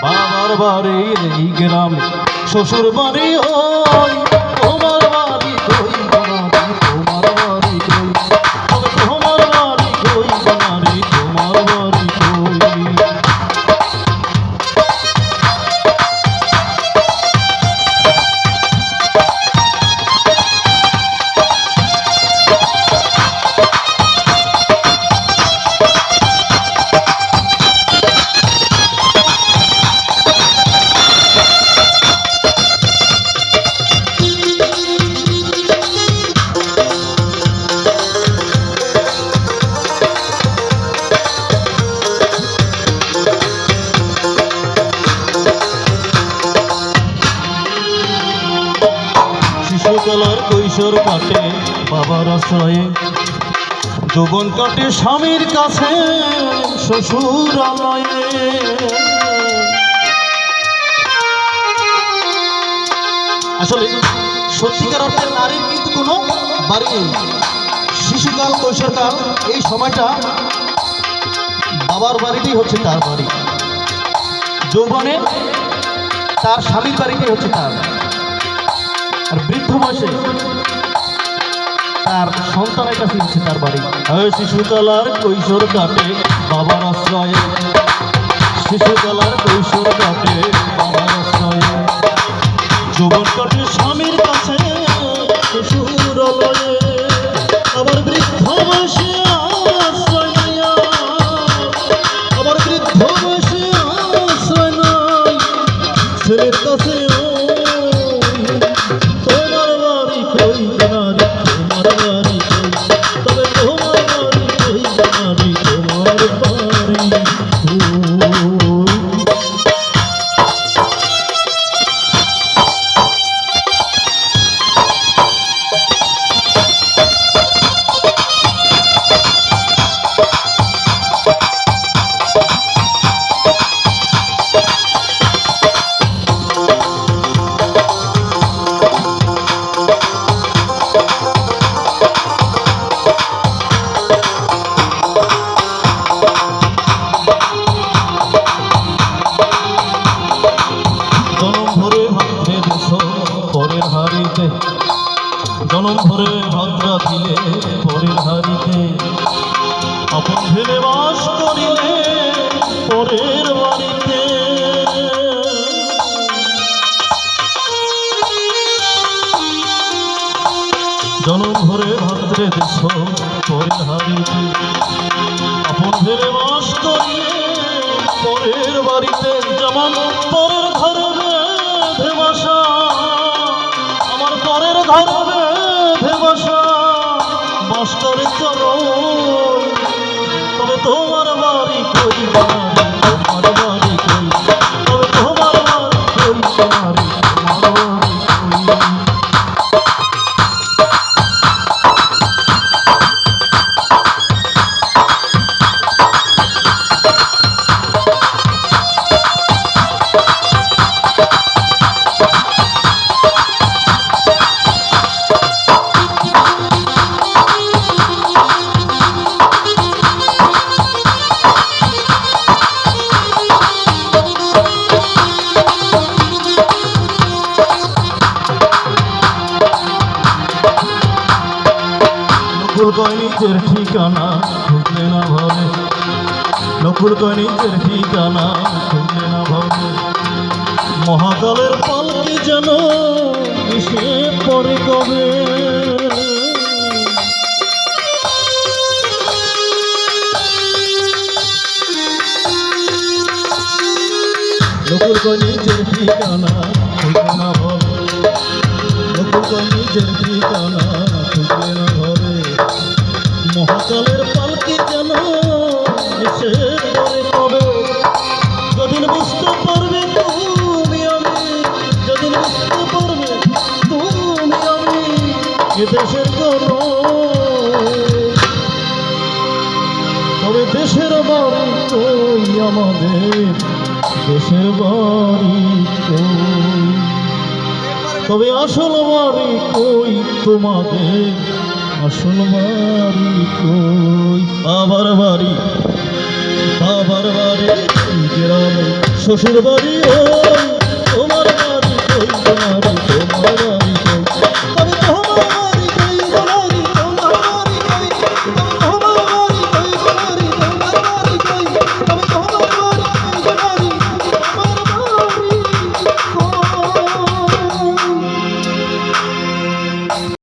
বাবার বাড়ি এই গ্রামে, শ্বশুর বাড়ি ওই, তোমার বাড়ি কই বানারি, তোমার বাড়ি কই, তবে তোমার বাড়ি কই বানারি, তোমার বাড়ি কই। শিশুকালার কৈশোর কাটে বাবার আশ্রয়ে, যৌবন কাটে স্বামীর কাছে শ্বশুরালয়ে। আসলে সত্যিকার অর্থে নারীর কিন্তু কোনো বাড়ি নেই। শিশুকাল কৈশোরকাল এই সময়টা বাবার বাড়িতেই হচ্ছে তার বাড়ি, যৌবনে তার স্বামীর বাড়িতেই হচ্ছে তার, আর বৃদ্ধ বয়সে তার সন্তানের কাছে হচ্ছে তার বাড়ি। শিশুকালার কৈশোর কাটে বাবার আশ্রয়ে, শিশুকালার কৈশোর কাটে বাবার আশ্রয়ে, যৌবন কাটে স্বামীর কাছে শ্বশুরালয়ে। আবার বৃদ্ধ বয়সে আশ্রয় নেয়া, আবার বৃদ্ধ বয়সে আশ্রয় নাই ছেলের কাছে। জনম ভরে ভদ্রা দিলে পরের হারিতে, আপন ভেবে বাস করিলে পরের বাড়িতে। জনম ভরে ভদ্রে দেশ পরের হারিতে, আপন ভেবে বাস করিলে পরের বাড়িতে। যেমন পরের ঘরে বেঁধে বাসা, আমার পরের ঘরে বেঁধে বাসা বাস করে চরণ, তবে তোমার বাড়ি কই বানারি, তোমার বাড়ি কই, তবে তোমার বাড়ি কই বানারি, তোমার বাড়ি কই। নকুল কয় নিজের ঠিকানা খুঁজলে না ভবে, নকুল কয় নিজের ঠিকানা খুঁজলে না ভবে, মহাকালের পালকি যেন এসে পড়ে কবে। নকুল কয় নিজের ঠিকানা খুঁজলে না ভবে, নকুল কয় নিজের ঠিকানা খুঁজলে না ভবে, মহাকালের পালকি যেন এসে পড়ে কবে। যেদিন বুঝতে পারবে তুমি আমি, যেদিন বুঝতে পারবে তুমি আমি এ দেশের করো, তবে দেশের বাড়ি কই আমাদের, দেশের বাড়ি কই, তবে আসল বাড়ি কই তোমাদের, আসল বাড়ি কই। বাবার বাড়ি গ্রামে, শ্বশুর বাড়ি ওই